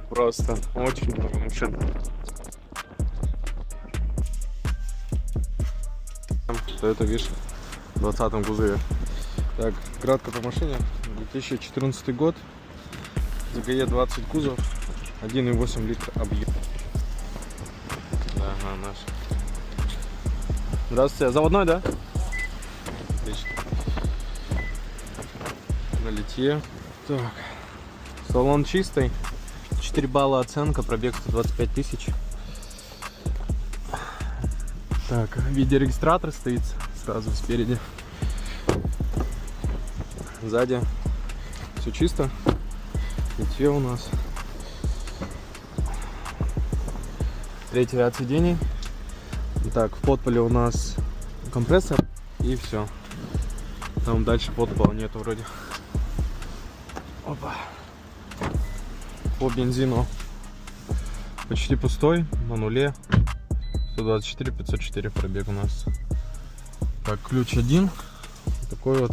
Просто очень много машин. Toyota Wish в 20-м кузове. Так, кратко по машине. 2014 год. ЗГЕ 20 кузов. 1,8 литра объем. Да, наш. Здравствуйте. Заводной, да? Отлично. На литье. Так. Салон чистый. 4 балла оценка. Пробег 125 тысяч. Так, видеорегистратор стоит сразу спереди. Сзади все чисто. Литье у нас. Третий ряд сидений. Так, в подполе у нас компрессор и все. Там дальше подпола нету вроде. Опа. По бензину почти пустой, на нуле. 124 504 пробег у нас. Так, ключ один. Такой вот.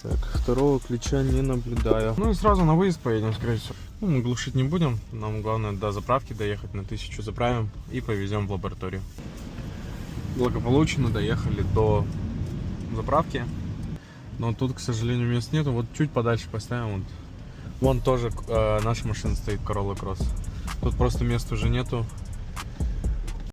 Так, второго ключа не наблюдаю. Ну и сразу на выезд поедем, скорее всего. Ну, мы глушить не будем. Нам главное до заправки доехать, на 1000 заправим и повезем в лабораторию. Благополучно доехали до заправки. Но тут, к сожалению, мест нету. Вот чуть подальше поставим. Вот. Вон тоже наша машина стоит, Corolla Cross. Тут просто места уже нету.